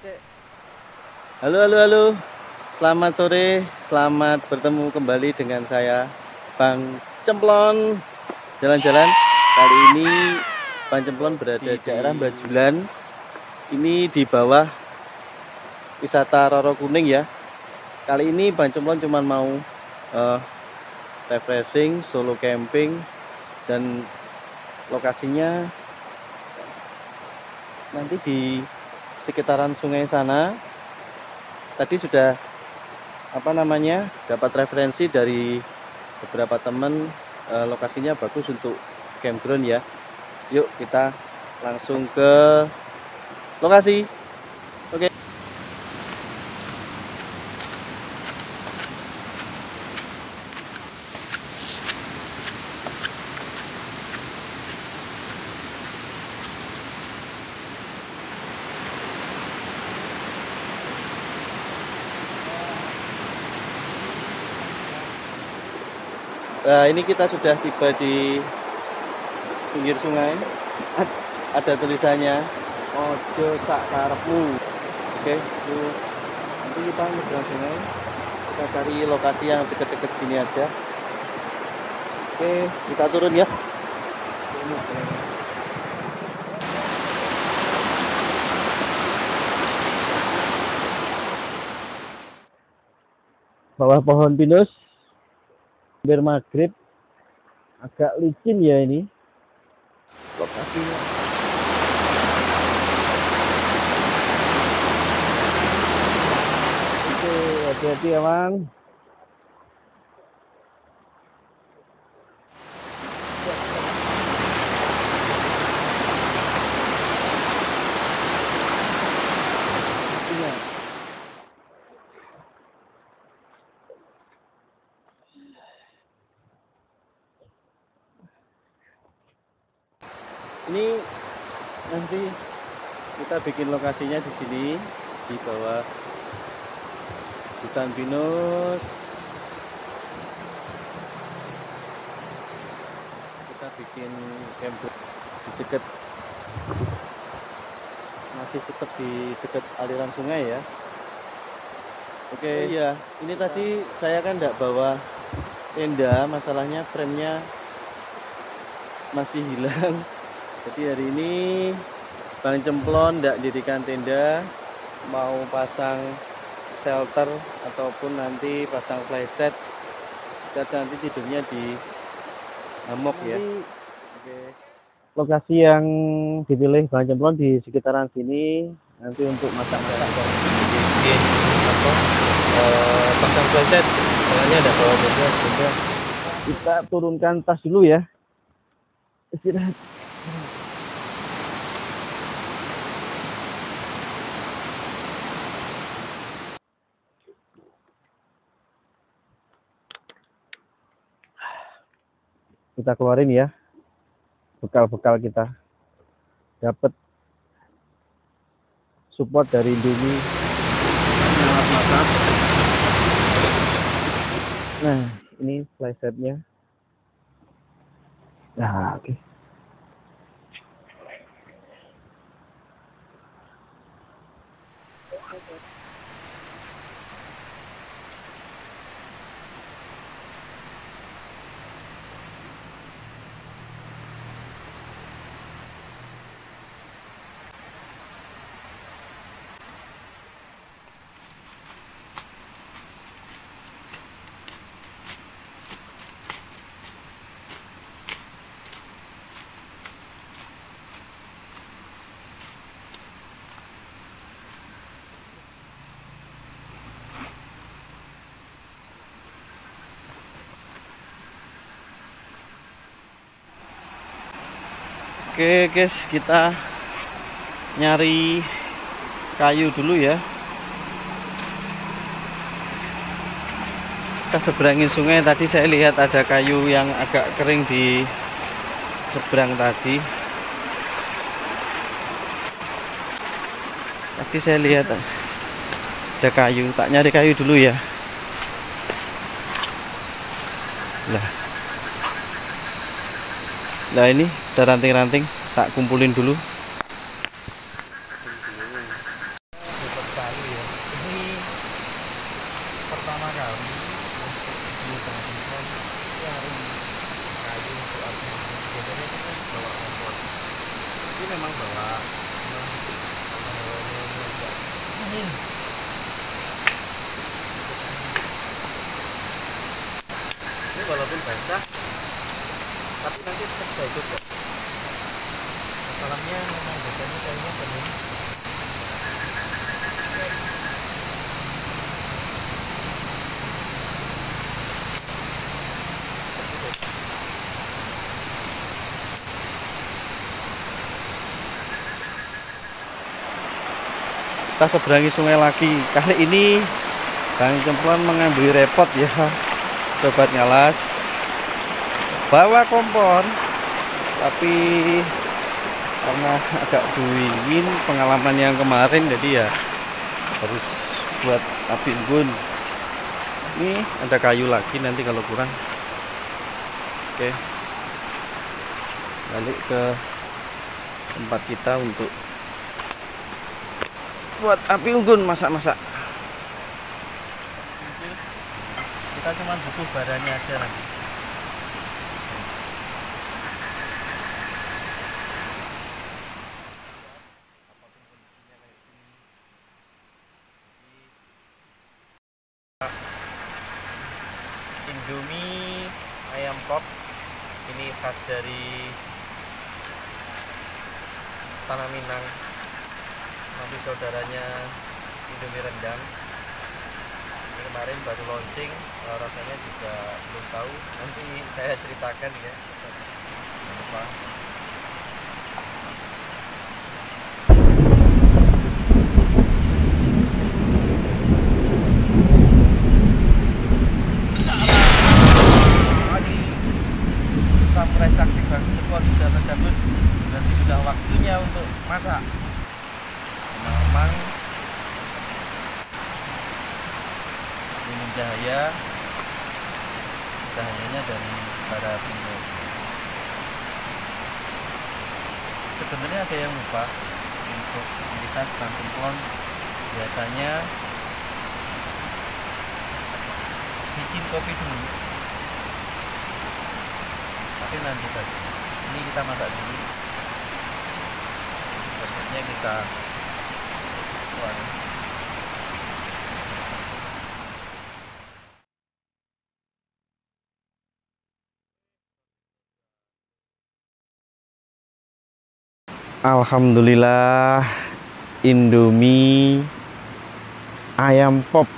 Halo, halo, halo. Selamat sore, selamat bertemu kembali dengan saya, Bang Cemplon. Jalan-jalan. Kali ini Bang Cemplon berada di daerah Bajulan. Ini di bawah wisata Roro Kuning ya. Kali ini Bang Cemplon cuma mau refreshing, solo camping, dan lokasinya nanti di sekitaran sungai sana. Tadi sudah dapat referensi dari beberapa teman, lokasinya bagus untuk campground ya. Yuk kita langsung ke lokasi. Oke. Nah, ini kita sudah tiba di pinggir sungai. Ada tulisannya ojo sak karepmu. Oke, nanti kita nyebrang sungai. Kita cari lokasi yang dekat-dekat sini aja. Oke, kita turun ya. Bawah pohon pinus, hampir maghrib, agak licin ya ini lokasinya. Oke, hati-hati ya Bang. Ini nanti kita bikin lokasinya di sini, di bawah hutan pinus. Kita bikin camp di dekat, masih tetap di dekat aliran sungai ya. Oke, iya, ini tadi saya kan tidak bawa tenda, masalahnya frame-nya masih hilang. Jadi hari ini Bang Cemplon tidak dirikan tenda, mau pasang shelter ataupun nanti pasang playset. Kita nanti tidurnya di hammock ya. Oke. Lokasi yang dipilih Bang Cemplon di sekitaran sini nanti untuk masak-masak pasang playset. Soalnya ada bawa benda. Kita turunkan tas dulu ya. Istirahat. Kita keluarin ya bekal-bekal kita, dapat support dari Indomie, alat masak. Nah, ini playsetnya. Nah, oke. Oke guys, kita nyari kayu dulu ya. Kita seberangin sungai. Tadi saya lihat ada kayu yang agak kering di seberang tadi. Tadi saya lihat ada kayu, tak nyari kayu dulu ya. Nah ini ada ranting-ranting, tak kumpulin dulu. kita seberangi sungai lagi. Kali ini Bang Cemplon mengambil repot ya, Sobat Ngalas, bawa kompor, tapi karena agak dingin pengalaman yang kemarin, jadi ya harus buat api unggun. Ini ada kayu lagi nanti kalau kurang. Oke, balik ke tempat kita untuk buat api unggun masak-masak. Kita cuma butuh baranya aja nanti. Indomie ayam pop ini khas dari Tanah Minang. Nanti saudaranya Indomie rendang. Ini kemarin baru launching, rasanya juga belum tahu. Nanti saya ceritakan ya. Jangan lupa. Samurai sakti Bang Cemplon sudah tercabut dan sudah waktunya untuk masak. Memang ini cahayanya dari bara api. Sebenarnya ada yang lupa untuk aktivitas Bang Cemplon biasanya bikin kopi dulu, tapi nanti saja. Ini kita masak dulu. Berikutnya kita tuang. Alhamdulillah, Indomie ayam pop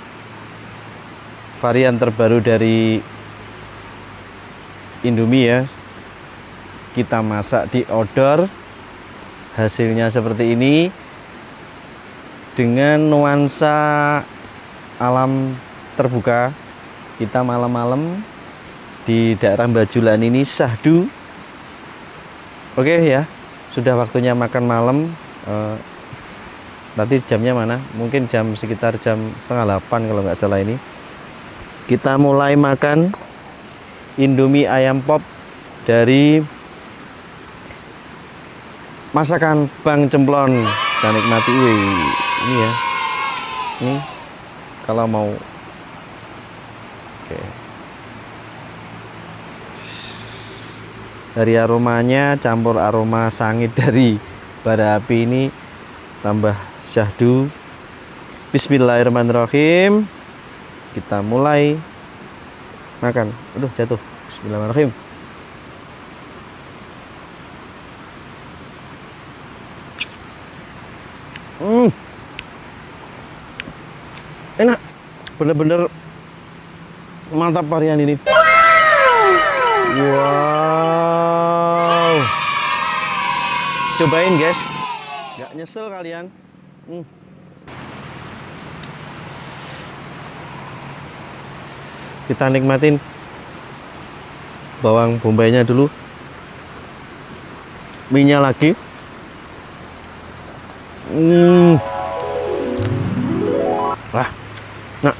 varian terbaru dari Indomie ya, kita masak di outdoor. Hasilnya seperti ini dengan nuansa alam terbuka. Kita malam-malam di daerah Bajulan ini syahdu. Oke ya, sudah waktunya makan malam. Nanti jamnya mana? Mungkin sekitar jam 7:30 kalau nggak salah ini. Kita mulai makan Indomie ayam pop dari masakan Bang Cemplon. Kita nikmati. Wih, ini ya. Ini kalau mau. Oke. Dari aromanya campur aroma sangit dari bara api ini tambah syahdu. Bismillahirrahmanirrahim. Kita mulai makan. Aduh, jatuh. Bismillahirrahmanirrahim. Enak. Bener-bener mantap varian ini. Wow. Cobain guys. Gak nyesel kalian. Kita nikmatin bawang bombaynya dulu, minyak lagi. Wah, nah,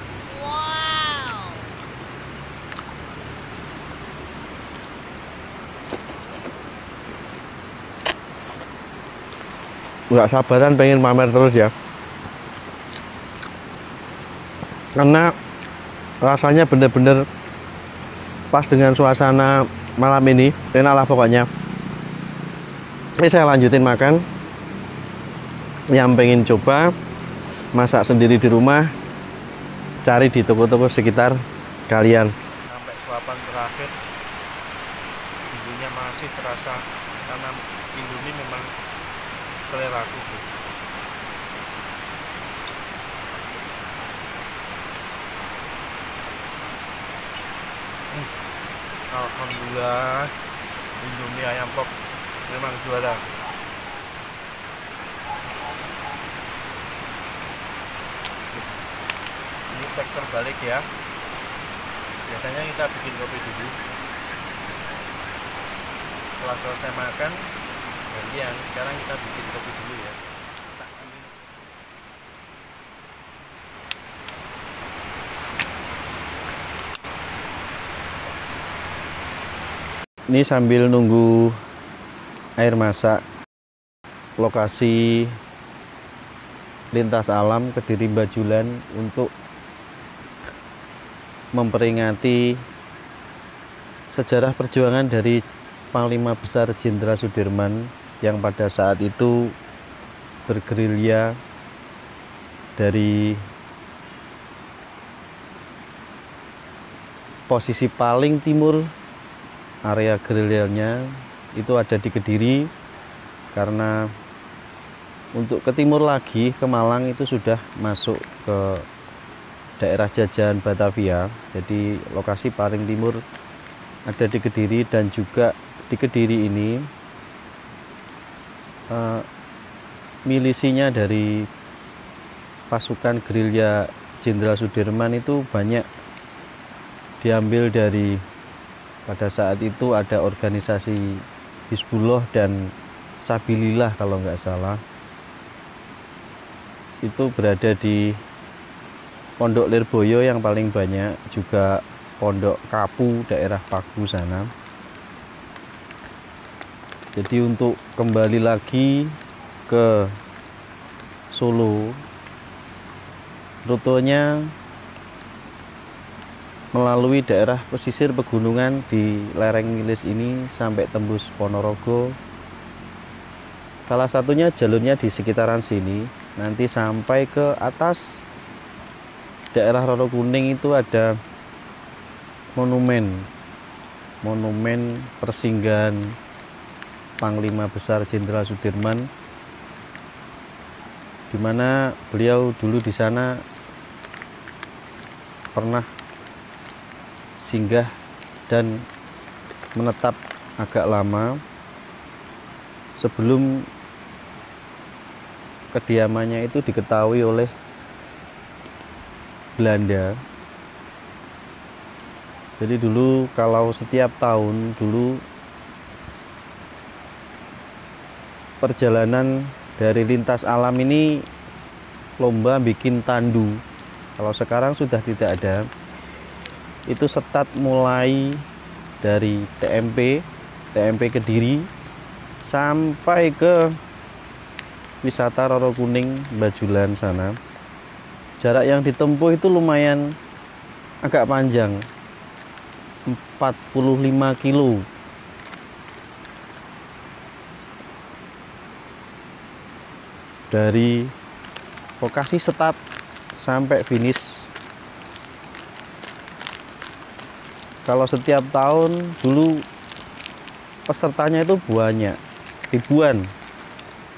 nggak sabaran pengen pamer terus ya, karena rasanya bener-bener pas dengan suasana malam ini. Enak lah pokoknya. Ini saya lanjutin makan. Yang pengen coba masak sendiri di rumah, cari di toko-toko sekitar kalian. Sampai suapan terakhir, bumbunya masih terasa, karena Indomie memang selera aku. Alhamdulillah, Indomie ayam pop memang juara. cek terbalik ya. Biasanya kita bikin kopi dulu. Setelah selesai makan, gantian. Sekarang kita bikin kopi dulu ya. Ini sambil nunggu air masak, lokasi lintas alam Kediri Bajulan untuk memperingati sejarah perjuangan dari Panglima Besar Jenderal Sudirman yang pada saat itu bergerilya dari posisi paling timur. Area gerilyanya itu ada di Kediri, karena untuk ke timur lagi ke Malang itu sudah masuk ke daerah jajahan Batavia. Jadi lokasi paling timur ada di Kediri, dan juga di Kediri ini milisinya dari pasukan gerilya Jenderal Sudirman itu banyak diambil dari, pada saat itu ada organisasi Hizbullah dan Sabilillah kalau nggak salah, itu berada di Pondok Lirboyo yang paling banyak, juga Pondok Kapu daerah Paku sana. Jadi untuk kembali lagi ke Solo, rutenya melalui daerah pesisir pegunungan di lereng Wilis ini sampai tembus Ponorogo. Salah satunya jalurnya di sekitaran sini, nanti sampai ke atas daerah Roro Kuning itu ada monumen persinggahan Panglima Besar Jenderal Sudirman, di mana beliau dulu di sana pernah singgah dan menetap agak lama sebelum kediamannya itu diketahui oleh Belanda. Jadi dulu kalau setiap tahun dulu perjalanan dari lintas alam ini lomba bikin tandu. Kalau sekarang sudah tidak ada. Itu start mulai dari TMP Kediri sampai ke wisata Roro Kuning Bajulan sana. Jarak yang ditempuh itu lumayan agak panjang, 45 kilo. Dari lokasi start sampai finish. Kalau setiap tahun dulu pesertanya itu banyak, ribuan.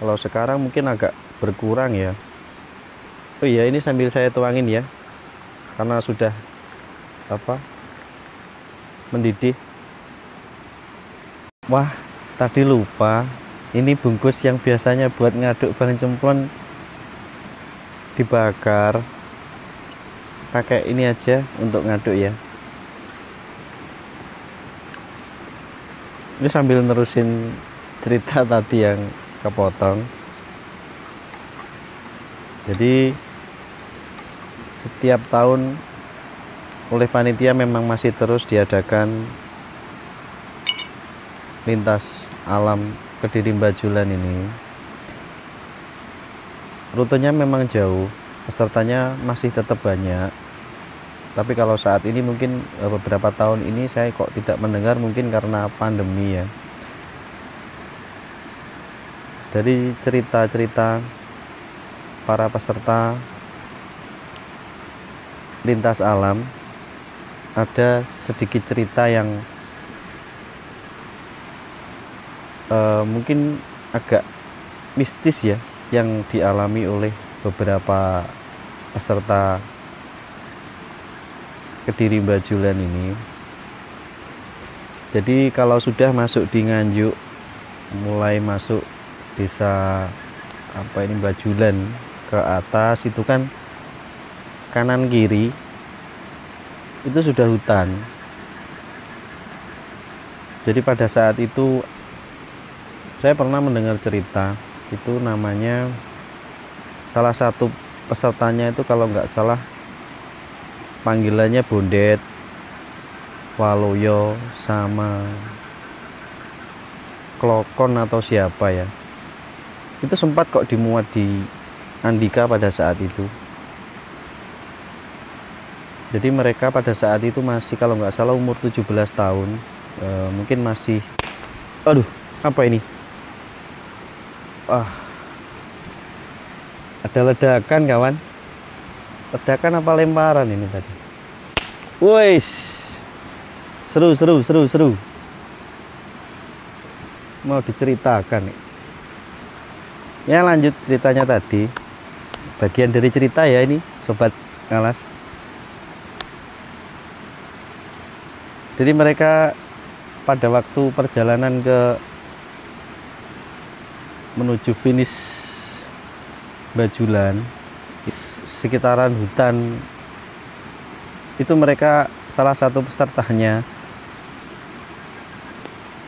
Kalau sekarang mungkin agak berkurang ya. Oh iya, ini sambil saya tuangin ya, karena sudah mendidih. Wah, tadi lupa. Ini bungkus yang biasanya buat ngaduk Bang Cemplon dibakar. Pakai ini aja untuk ngaduk ya. Ini sambil nerusin cerita tadi yang kepotong. Jadi setiap tahun oleh panitia memang masih terus diadakan lintas alam Kediri Bajulan ini. Rutenya memang jauh, pesertanya masih tetap banyak. Tapi kalau saat ini mungkin beberapa tahun ini saya kok tidak mendengar, mungkin karena pandemi ya. Dari cerita-cerita para peserta lintas alam, ada sedikit cerita yang mungkin agak mistis ya, yang dialami oleh beberapa peserta Kediri Bajulan ini. Jadi kalau sudah masuk di Nganjuk, mulai masuk desa Bajulan ke atas itu kan kanan kiri itu sudah hutan. Jadi pada saat itu saya pernah mendengar cerita, itu namanya salah satu pesertanya itu kalau nggak salah panggilannya Bondet, Waloyo, sama Klokon atau siapa ya. Itu sempat kok dimuat di Andika pada saat itu. Jadi mereka pada saat itu masih kalau nggak salah umur 17 tahun. Mungkin masih, aduh, apa ini? Ada ledakan kawan. Ledakan apa lemparan ini tadi? Wes, seru. Mau diceritakan nih. Ya lanjut ceritanya tadi. Bagian dari cerita ya ini, sobat ngalas. Jadi mereka pada waktu perjalanan menuju finish Bajulan, sekitaran hutan itu mereka salah satu pesertanya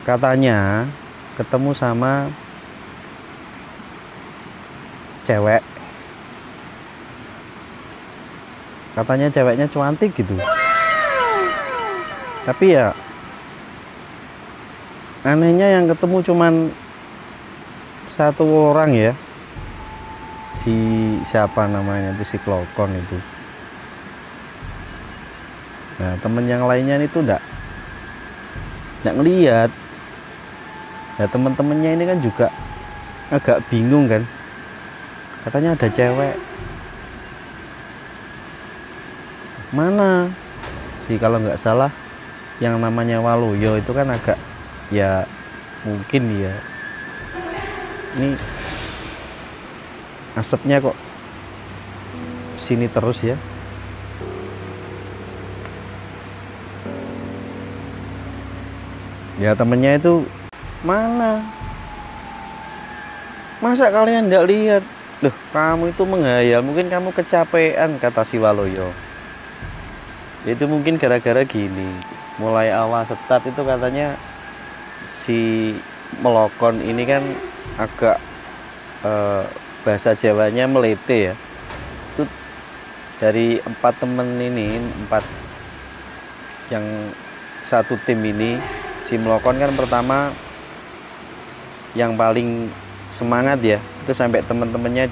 katanya ketemu sama cewek. Katanya ceweknya cantik gitu. Tapi ya anehnya yang ketemu cuman satu orang ya, si siapa namanya itu, si Klokon itu. Nah temen yang lainnya itu enggak ngelihat. Nah teman-temannya ini kan juga agak bingung kan, katanya ada cewek mana sih, kalau nggak salah yang namanya Waluyo itu kan agak ya mungkin ya, ini asapnya kok sini terus ya. Ya temennya itu mana, masa kalian nggak lihat? Loh kamu itu menghayal, mungkin kamu kecapean, kata si Waluyo. Itu mungkin gara-gara gini, mulai awal start itu katanya si Melokon ini kan agak bahasa Jawanya melete ya. Itu dari 4 temen ini, 4 yang satu tim ini, si Melokon kan pertama yang paling semangat ya. Itu sampai temen-temennya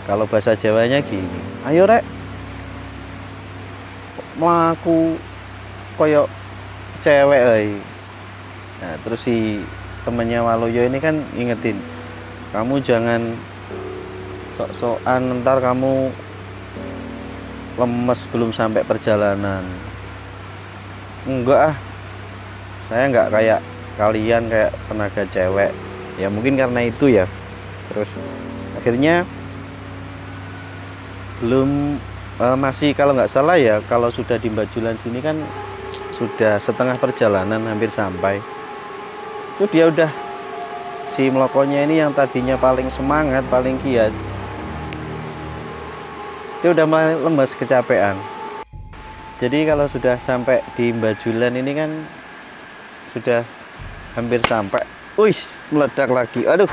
kalau bahasa Jawanya gini, ayo rek melaku koyok cewek lagi. Nah terus si temennya Waluyo ini kan ingetin, kamu jangan sok-sokan, ntar kamu lemes belum sampai perjalanan. Enggak ah, saya enggak kayak kalian, kayak tenaga cewek. Ya mungkin karena itu ya. Terus akhirnya belum masih kalau nggak salah ya, kalau sudah di Bajulan sini kan sudah setengah perjalanan, hampir sampai. Itu dia udah, si Melokonya ini yang tadinya paling semangat, paling giat, dia udah mulai lemes, kecapean. Jadi kalau sudah sampai di Bajulan ini kan sudah hampir sampai, wih meledak lagi. Aduh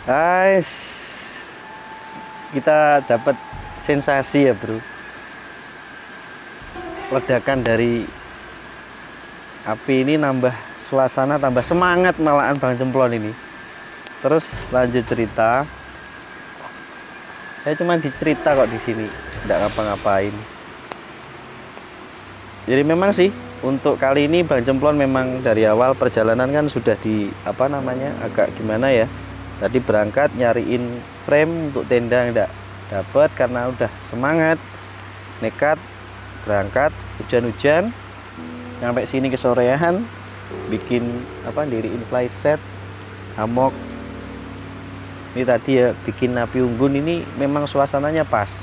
guys, kita dapat sensasi ya bro, ledakan dari api ini nambah suasana, tambah semangat malahan Bang Cemplon ini. Terus lanjut cerita, saya cuma dicerita kok di sini, tidak ngapa-ngapain. Jadi memang sih untuk kali ini Bang Cemplon memang dari awal perjalanan kan sudah di apa namanya, agak gimana ya, tadi berangkat nyariin frame untuk tenda enggak dapat karena udah semangat, nekat berangkat, hujan-hujan sampai sini kesorean, bikin apa, diriin flyset, hammock. Ini tadi ya bikin api unggun, ini memang suasananya pas.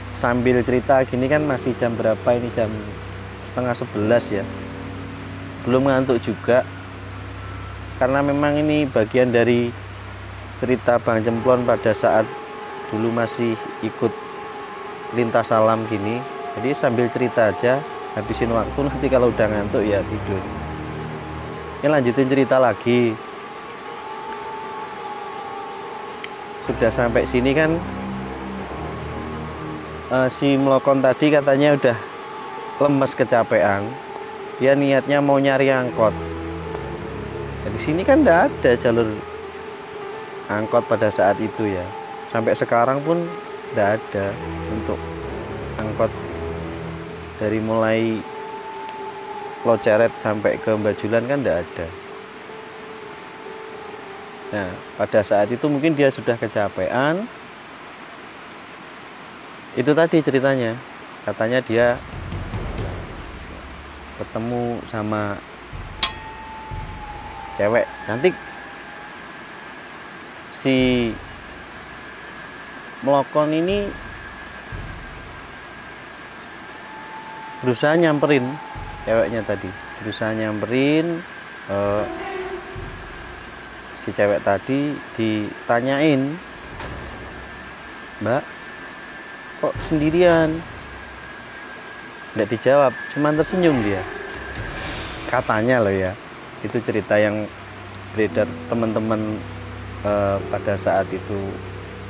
Sambil cerita gini kan masih jam berapa ini, jam setengah 11 ya, belum ngantuk juga karena memang ini bagian dari cerita Bang Cemplon pada saat dulu masih ikut lintas alam gini, jadi sambil cerita aja, habisin waktu, nanti kalau udah ngantuk ya tidur. Ini lanjutin cerita lagi. Sudah sampai sini kan, si Mlokon tadi katanya udah lemes kecapean, dia niatnya mau nyari angkot. Di sini kan enggak ada jalur angkot pada saat itu ya, sampai sekarang pun enggak ada untuk angkot dari mulai Loceret sampai ke Bajulan kan enggak ada. Nah, pada saat itu mungkin dia sudah kecapean. Itu tadi ceritanya, katanya dia ketemu sama cewek cantik. Si Mlokon ini berusaha nyamperin ceweknya tadi, si cewek tadi ditanyain, "Mbak, kok sendirian?" Nggak dijawab, cuman tersenyum dia. Katanya loh ya, itu cerita yang beredar teman-teman pada saat itu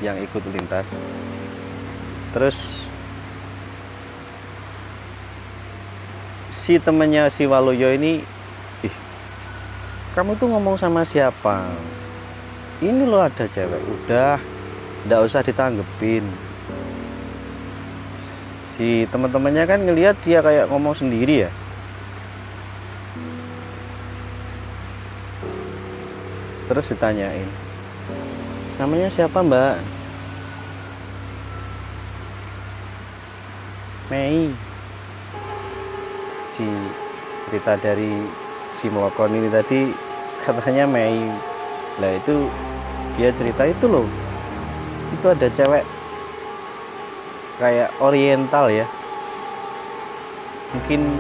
yang ikut lintas. Terus si temennya si Waluyo ini, "Ih, kamu tuh ngomong sama siapa? Ini loh ada cewek." "Udah, nggak usah ditanggepin." Si teman-temannya kan ngelihat dia kayak ngomong sendiri ya. Terus ditanyain, "Namanya siapa, Mbak?" "Mei." Si cerita dari si Mlokon ini tadi katanya Mei. Lah itu dia cerita itu loh, itu ada cewek kayak oriental ya, mungkin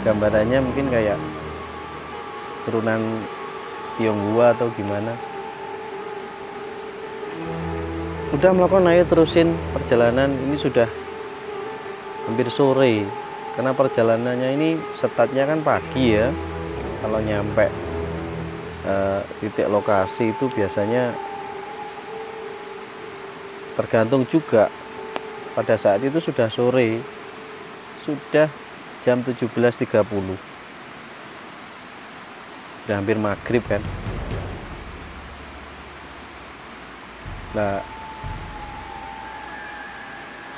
gambarannya mungkin kayak turunan Tionghoa atau gimana. Udah Mlokon, ayo terusin perjalanan, ini sudah hampir sore, karena perjalanannya ini startnya kan pagi ya. Kalau nyampe titik lokasi itu biasanya tergantung juga, pada saat itu sudah sore, sudah jam 17.30, udah hampir maghrib kan. Nah,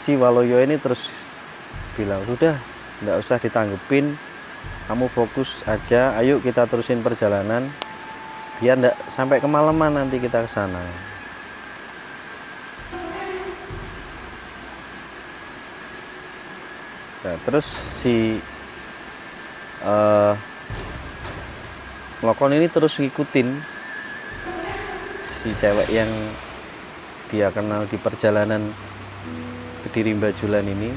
si Waluyo ini terus bilang, "Sudah, nggak usah ditanggepin, kamu fokus aja, ayo kita terusin perjalanan, biar nggak sampai kemalaman nanti kita ke sana." Nah, terus si Mlokon ini terus ngikutin si cewek yang dia kenal di perjalanan Kediri Bajulan ini.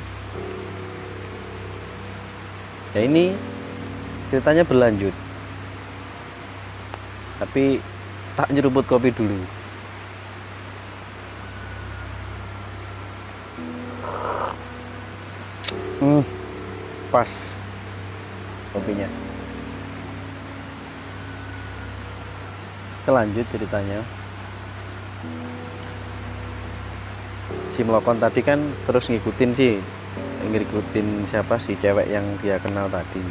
Nah, ini ceritanya berlanjut, tapi tak nyeruput kopi dulu. Pas kopinya. Lanjut ceritanya. Si Mlokon tadi kan terus ngikutin siapa, si cewek yang dia kenal tadi.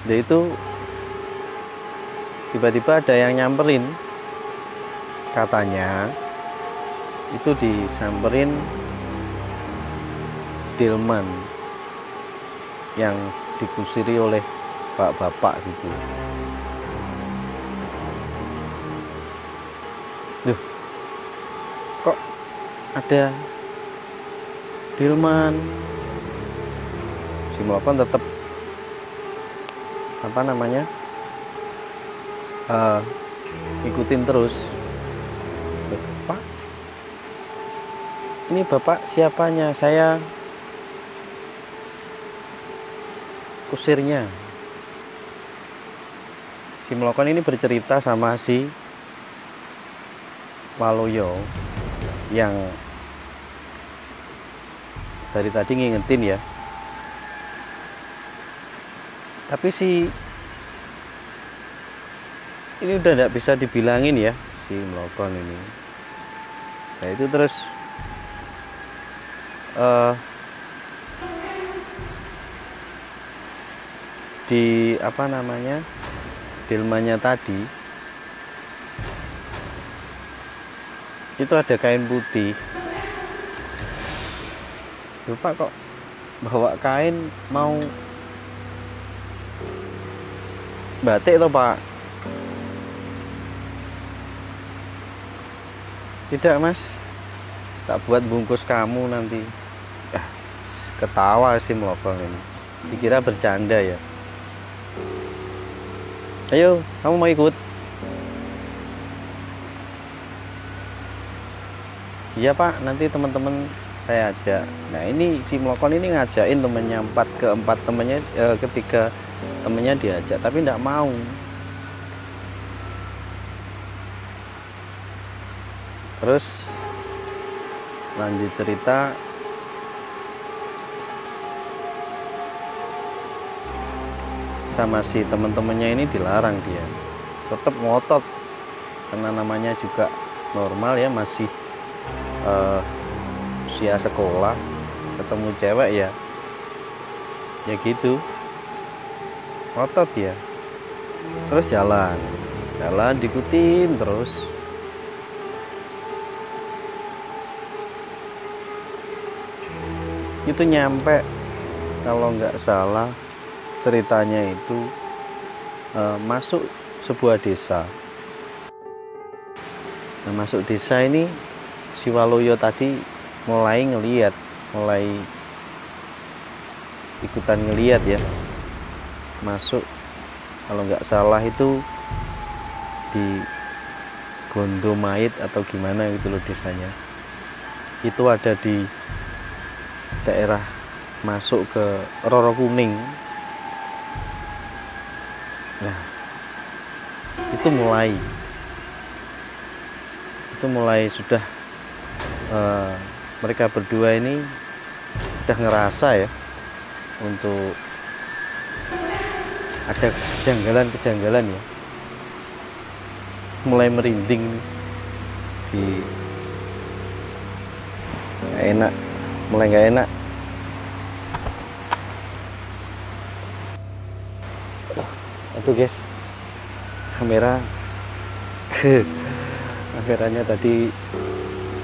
Dia itu tiba-tiba ada yang nyamperin, katanya itu disamperin delman yang dikusiri oleh bapak-bapak gitu. Duh, kok ada delman? Si Mlokon tetap ikutin terus. "Pak, ini bapak siapanya? Saya kusirnya." Si Mlokon ini bercerita sama si Waluyo yang dari tadi ngingetin ya. Tapi sih ini udah nggak bisa dibilangin ya si melokon ini. Nah itu terus di apa namanya, delmannya tadi itu ada kain putih. Lupa kok bawa kain mau batik toh Pak? Tidak Mas, tak buat bungkus kamu nanti. Ketawa sih melokong ini, dikira bercanda ya. Ayo, kamu mau ikut? Iya Pak, nanti teman-teman saya ajak. Nah ini si melokon ini ngajakin temennya, keempat temennya, ketiga temennya diajak, tapi tidak mau. Terus lanjut cerita, sama si teman-temannya ini dilarang dia, tetap ngotot karena namanya juga normal ya, masih usia sekolah, ketemu cewek ya gitu, ngotot ya. Terus jalan diikutin terus. Itu nyampe, kalau nggak salah ceritanya itu masuk sebuah desa. Nah masuk desa ini si Waluyo tadi mulai ikutan ngeliat ya, masuk kalau nggak salah itu di Gondomait atau gimana gitu loh desanya. Itu ada di daerah masuk ke Roro Kuning. Nah itu mulai sudah mereka berdua ini udah ngerasa ya untuk ada kejanggalan ya, mulai merinding mulai nggak enak. Aduh guys, kameranya tadi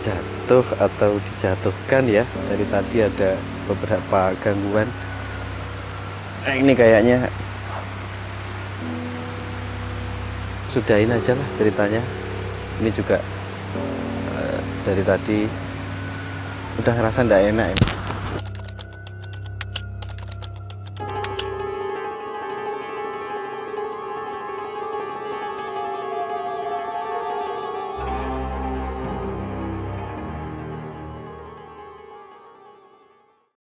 jatuh atau dijatuhkan ya, dari tadi ada beberapa gangguan. Ini kayaknya sudahin aja lah ceritanya. Ini juga dari tadi udah ngerasa nggak enak ya.